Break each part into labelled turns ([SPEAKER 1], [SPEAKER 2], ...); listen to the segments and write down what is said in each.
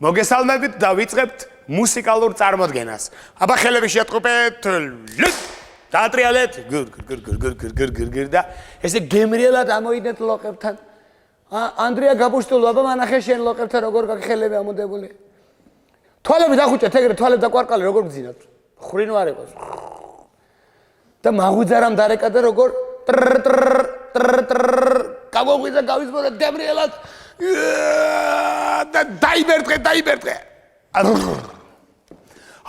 [SPEAKER 1] მოგესალმებით და ვიწყებთ მუსიკალურ წარმოდგენას. აბა ხელები შეატყობეთ. დაატრიალეთ. გირ და ესე გემრიელად ამოიდეთ ლოყებთან. ანდრია გაბუშტულო, აბა მანახე შენ ლოყებთან როგორ გაქვს ხელები ამოდებული. თვალები დახუჭეთ, ეგრე თვალები და კვარკალი როგორ გძინათ. ხრინ ვარ იყოს. და მაღუძარამ დარეკა და როგორ გაგოღვიძა გავიზმორეთ გემრიელად. და დაიბერტყე.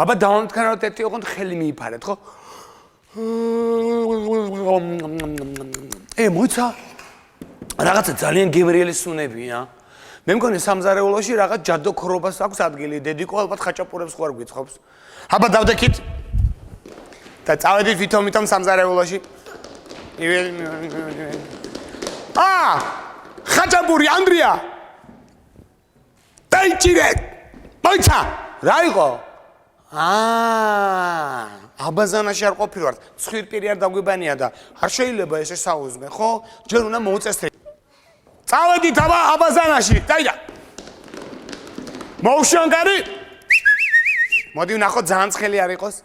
[SPEAKER 1] აბა დავამტკნაროთ ერთი ოღონდ ხელი მიიფარეთ, ხო? მოიცა. რაღაცა ძალიან გემრიელი სუნებია. მე მგონი სამზარეულოში რაღაც ჯადოქრობას აქვს ადგილი. დედიკო ალბათ ხაჭაპურებს ხوار გვიცხობს. აბა დავდექით. და წავედით ვითომ სამზარეულოში. ხაჭაპური ანდრია. დაიჭირეთ. მოიცა. რა იყო? აბაზანაში არ ყოფილი ვარ. ცხვირპირი არ დაგვიბანია და არ შეიძლება ესე საუზმე, ხო? ჯერ უნდა მოუწესრიგო. წავედით აბაზანაში. დაიდა. მოუშონგარი. მოდი ვნახოთ ძალიან ცხელი არ იყოს.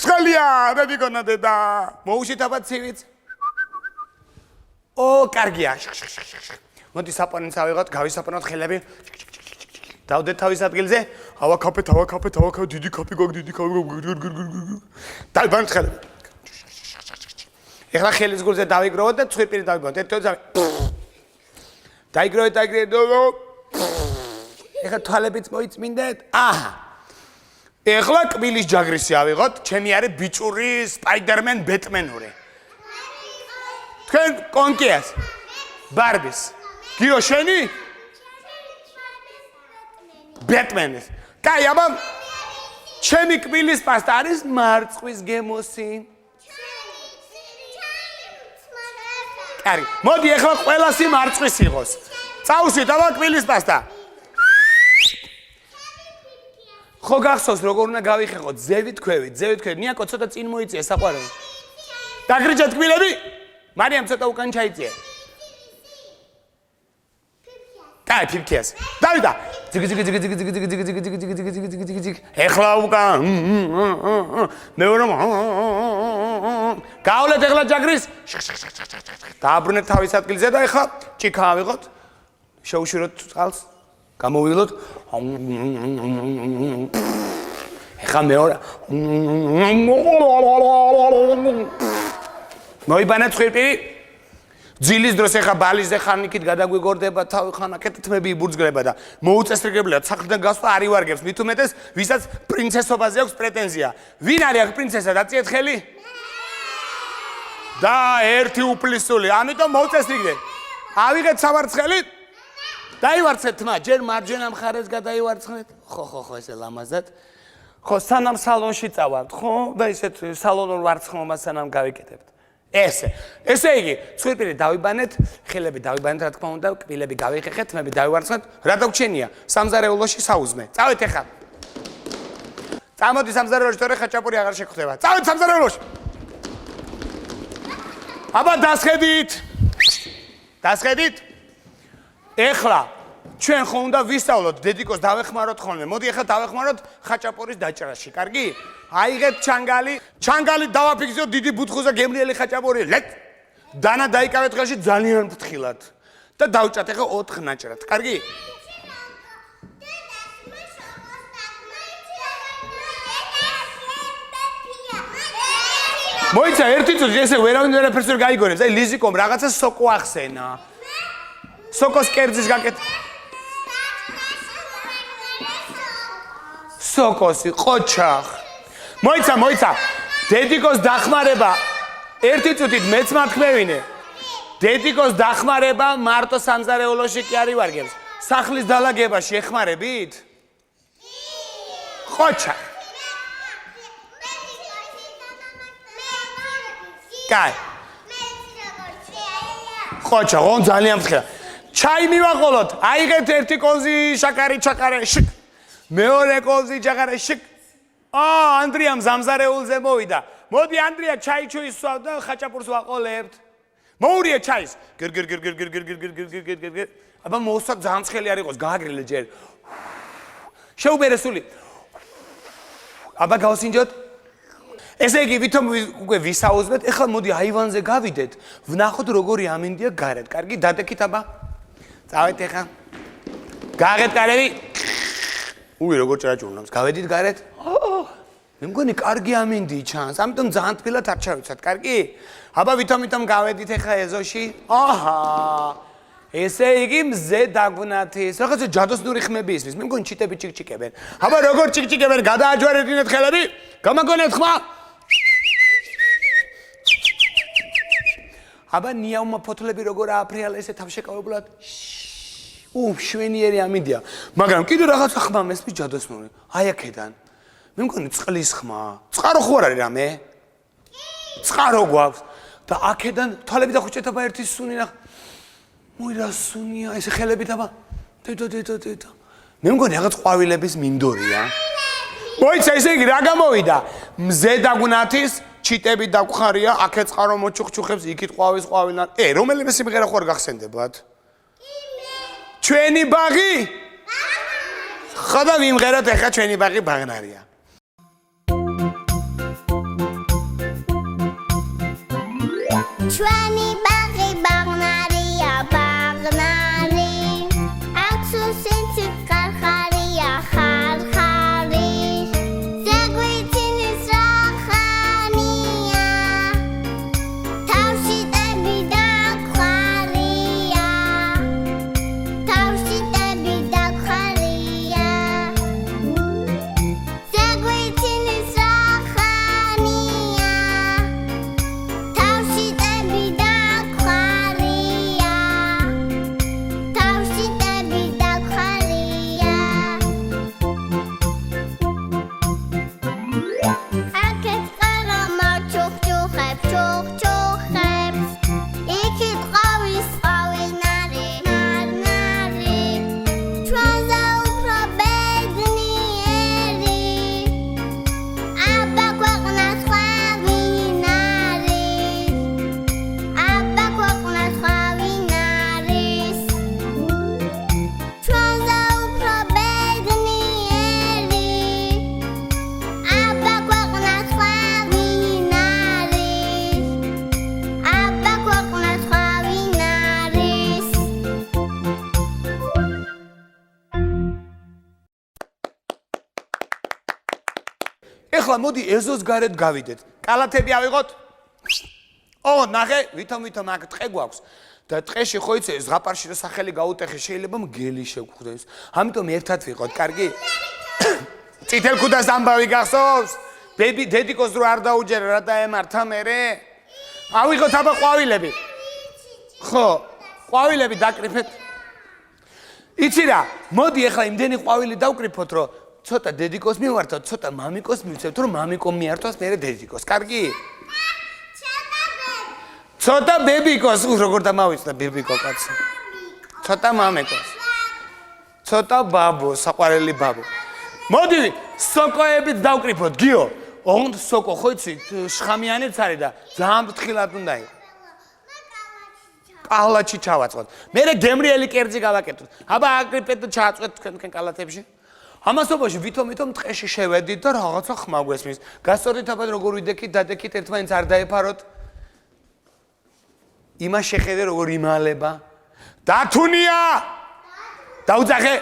[SPEAKER 1] ცხელია, რა მიგონა დედა. მოუშვით აბა ცივიც. კარგია. მოდი საპონინს ავიღოთ, გავისაპონოთ ხელები. დავდეთ თავის ადგილზე. ავაკაფეთ, დიდი კაფე გვაქვს, დიდი კაფე. დაიბანეთ ხელები. ეხლა ხელის გულზე დავიგროვოთ და ცხვირპირი დავიბანოთ. დაიგროვეთ. ეხლა თვალებიც მოიწმინდეთ. ეხლა კბილის ჯაგრისი ავიღოთ. ჩემი არის ბიჭური სპაიდერმენ ბეტმენური. თქვენ კონკიას. ბარბის. გიო შენი? ბეტმენის. კაი, აბა ჩემი კბილის პასტა არის მარწყვის გემოსი. კარი, მოდი ეხლა ყველასი მარწყვის იყოს. წავუსვით აბა კბილის პასტა. ხო გახსოვს როგორ უნდა გავიხეხოთ? ზევით ქვევით. ნიაკო ცოტა წინ მოიწია საყვარელი. დაგრიჯეთ კბილები? მარიამ ცოტა უკან ჩაიწია. კაი, ფიფქიას. დავიდა. ეხლა უკან. მეორე. გაავლეთ ეხლა ჯაგრის. დააბრუნეთ თავის ადგილზე და ეხლა ჭიქა ავიღოთ. შეუშვიროთ წყალს. გამოვივლოთ. ეხლა მეორე. მოიბანეთ ცხვირპირი. ძილის დროს ეხა ბალიზე ხანიკით გადაგვიგორდება თავი ხანაკეთ თმები იბურძგლება და მოუწესრიგებლად სახლიდან გასვლა არ ივარგებს მით უმეტეს ვისაც პრინცესობაზე აქვს პრეტენზია. ვინ არის აქ პრინცესა? დაწიეთ ხელი. და ერთი უფლისული. ამიტომ მოუწესრიგდე. ავიღეთ სამარცხელი. დაივარცხეთ თმა. ჯერ მარჯვენა მხარეს გადაივარცხნეთ. ხო, ესე ლამაზად. ხო, სანამ სალონში წავართ, ხო? და ისეთ სალონურ ვარცხნობას სანამ გავიკეთებთ. ესე იგი, ცხვირპირი დავიბანეთ, ხელები დავიბანეთ, რა თქმა უნდა, კბილები გავიხეხეთ, თმები დავივარცხნეთ, რა დაგვრჩენია? სამზარეულოში საუზმე. წავით ეხლა. წამოდი სამზარეულოში, თორე ხაჭაპური აღარ შეგხვდება. წავით სამზარეულოში. აბა დასხედით. ეხლა ჩვენ ხო უნდა ვისწავლოთ, დედიკოს დავეხმაროთ ხოლმე. მოდი ეხლა დავეხმაროთ ხაჭაპურის დაჭრაში. კარგი? აიღეთ ჩანგალი დავაფიქსიროთ დიდი ბუთხუზე გემრიელი ხაჭაპური. დანა დაიკავეთ ხელში ძალიან ფრთხილად. და დავჭათ ეხლა 4 ნაჭრად. კარგი? მოიცა ერთი წუთი ესე ვერავინ ვერაფერს ვერ გაიგონებს. აი ლიზიკომ რაღაცა სოკო ახსენა. სოკოს კერძის გაკეთება. სოკოსი, ყოჩახ. მოიცა. დედიკოს დახმარება ერთი წუთით მეც მათქმევინე. დედიკოს დახმარება მარტო სამზარეულოში კი არ ივარგებს. სახლის დალაგებაში ეხმარებით? ხოჩა. კაი. ხოჩა, ღონ ძალიან მცხელა. ჩაი მივაყოლოთ. აიღეთ ერთი კოზი შაკარი ჩაკარე შკ. მეორე კოზი ჩაკარე შკ. ანდრიამ ზამზარეულზე მოვიდა. მოდი ანდრია ჩაი ჩუისვავ და ხაჭაპურს ვაყოლებთ. მოურია ჩაის. გირ. აბა მოუსვა ძალიან ცხელი არ იყოს, გააგრილე ჯერ. შეუბერე სული. აბა გავსინჯოთ. ესე იგი ვითომ უკვე ვისაუზმეთ, ეხლა მოდი აივანზე გავიდეთ, ვნახოთ როგორი ამინდია გარეთ. კარგი, დადექით აბა. წავედით ეხლა. გააღეთ კარები. უი როგორ ჭრაჭუნავს, გავედით გარეთ. მე მგონი კარგი ამინდი ჩანს, ამიტომ ძალიან თბილად არ ჩავიცვათ, კარგი? აბა ვითომ გავედით ეხლა ეზოში. აჰა. ესე იგი მზე დაგვნათის. რაღაცა ჯადოსნური ხმები ისმის. მე მგონი ჩიტები ჩიკჩიკებენ. აბა როგორ ჩიკჩიკებენ, გადააჯვარედინეთ ხელები. გამაგონეთ ხმა. აბა ნიავმა ფოთლები როგორ ააფრიალა ესე თავშეკავებლად. შვენიერი ამინდია. მაგრამ კიდე რაღაცა ხმა მესმის ჯადოსნური. აი აქედან. მე მგონი წყლის ხმა. წყარო ხო არ არის რამე? წყარო გვაქვს. და აქედან თვალები დახუჭეთ აბა ერთი სუნი ნახ. მოი რა სუნია, ესე ხელებით აბა. დედა. მე მგონი რაღაც ყვავილების მინდორია. მოიცა ესე იგი რა გამოვიდა? მზე დაგვნათის, ჩიტები დაგხარია, აქეთ წყარო მოჩუხჩუხებს, იქით ყვავილა. რომელიმე სიმღერა ხო არ გახსენდებათ? ჩვენი ბაღი? ხოდა ვიმღეროთ ეხლა ჩვენი ბაღი ბაღნარია.
[SPEAKER 2] ჩვენი ბაღი ბაღნარია, ბაღნარი. აქსუსინცი ხარხარია, ხარხარი. ზეგვიცინის რახანია. თავში ტები დაგხარია. თავში ტები დაგხარია. ზეგვიცინის რახანია. თავში ტები დაგხარია. თავში ტები დაგხარია. აქეთ ყარა მოჩუხჩუხებს, ჩუხჩუხებს. იქით ყავის ყავილნარი, ნარნარი. ჩვენზე უფრო ბედნიერი. აბა ქვეყნას სხვა ვინ არის? აბა ქვეყნას სხვა ვინ არის? ჩვენზე უფრო ბედნიერი. აბა ქვეყნას სხვა ვინ არის? აბა ქვეყნას სხვა ვინ არის?
[SPEAKER 1] ეხლა მოდი ეზოს გარეთ გავიდეთ. კალათები ავიღოთ. ნახე, ვითომ აქ ტყე გვაქვს. და ტყეში ხო იცი, ზღაპარში რა სახელი გაუტეხე, შეიძლება მგელი შეგხვდეს. ამიტომ ერთად ვიყოთ, კარგი? წითელ ქუდას ამბავი გახსოვს? დედიკოს რო არ დაუჯერა რა დაემართა მერე? ავიღოთ აბა ყვავილები. ხო, ყვავილები დაკრიფეთ. იცი რა, მოდი ეხლა იმდენი ყვავილი დავკრიფოთ, რომ ცოტა დედიკოს მივართოთ, ცოტა მამიკოს მივცევთ, რომ მამიკო მიართოს მერე დედიკოს. კარგი? ცოტა ბებიკოს, როგორ დამავიწყდა ბებიკო კაცი. ცოტა მამიკოს. ცოტა ბაბო, საყვარელი ბაბო. მოდი, სოკოებით დავკრიფოთ, გიო. ოღონდ სოკო ხო იცი, შხამიანიც არის და ძალიან ფრთხილად უნდა იყოს. კალათში ჩავაწყოთ. მერე გემრიელი კერძი გავაკეთოთ. აბა აკრიფეთ და ჩააწვეთ თქვენ კალათებში. ამასობაში ვითომ ტყეში შევედით და რაღაცა ხმა გვესმის. გასწორდით აბა როგორ ვიდექით, დადექით ერთმანეთს არ დაეფაროთ. იმას შეხედე როგორ იმალება. დათუნია! დაუძახე.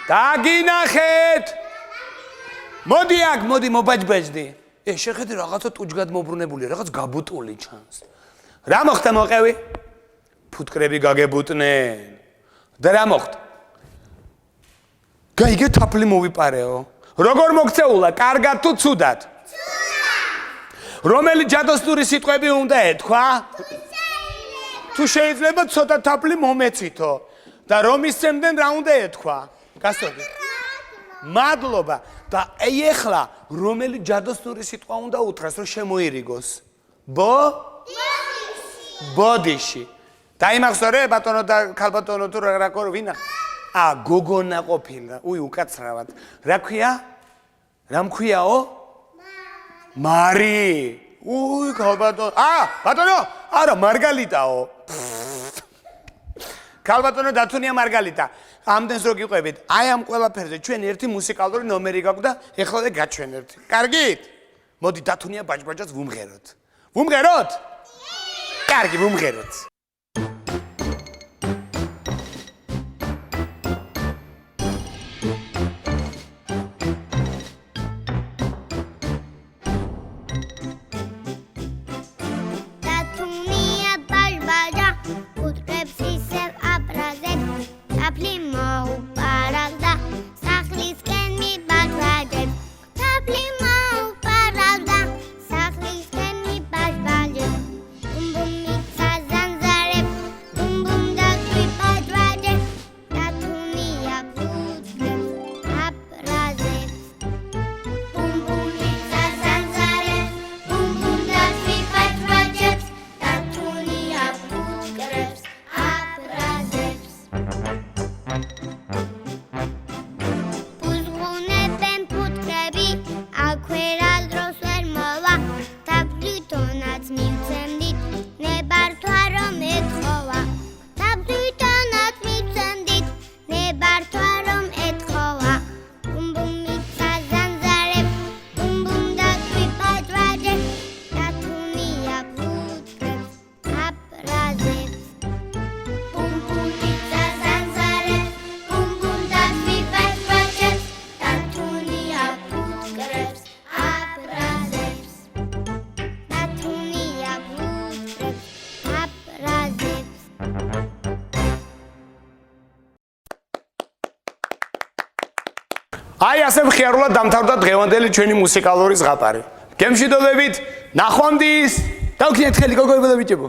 [SPEAKER 1] დაგინახეთ. მოდი აქ, მოდი მობაჯბეჯდი. შეხედე რაღაცა ტუჯგად მობრუნებულია, რაღაც გაბუტული ჩანს. რა მოხდა მოყევი? ფუტკრები გაგებუტნენ. და რა მოხდა? გაიგე თაფლი მოვიპარეო. როგორ მოქცეულა, კარგად თუ ცუდად? რომელი ჯადოსნური სიტყვები უნდა ეთქვა? თუ შეიძლება ცოტა თაფლი მომეცითო და რომ ისცემდნენ რა უნდა ეთქვა? გასწორდი. მადლობა. და ეხლა რომელი ჯადოსნური სიტყვა უნდა უთხრას რომ შემოირიგოს? ბოდიში. დაიმახსოვრე ბატონო და ქალბატონო თუ რა ვინა? გოგონა ყოფილა. უკაცრავად. რა ქვია? რა მქვიაო? მარი. ქალბატონო. ბატონო, არა, მარგალიტაო. ქალბატონო დათუნია მარგალიტა. ამდენს რო გიყვებით, აი ამ ყველაფერზე ჩვენ ერთი მუსიკალური ნომერი გაქვს და ეხლა გაჩვენებთ. კარგით? მოდი დათუნია ბაჭბაჭას ვუმღეროთ. ვუმღეროთ? კარგი, ვუმღეროთ. აი ასე მხიარულად დამთავრდა დღევანდელი ჩვენი მუსიკალური ზღაპარი. გემშვიდობებით, ნახვამდის. დავქნიეთ ხელი გოგოებო და ბიჭებო.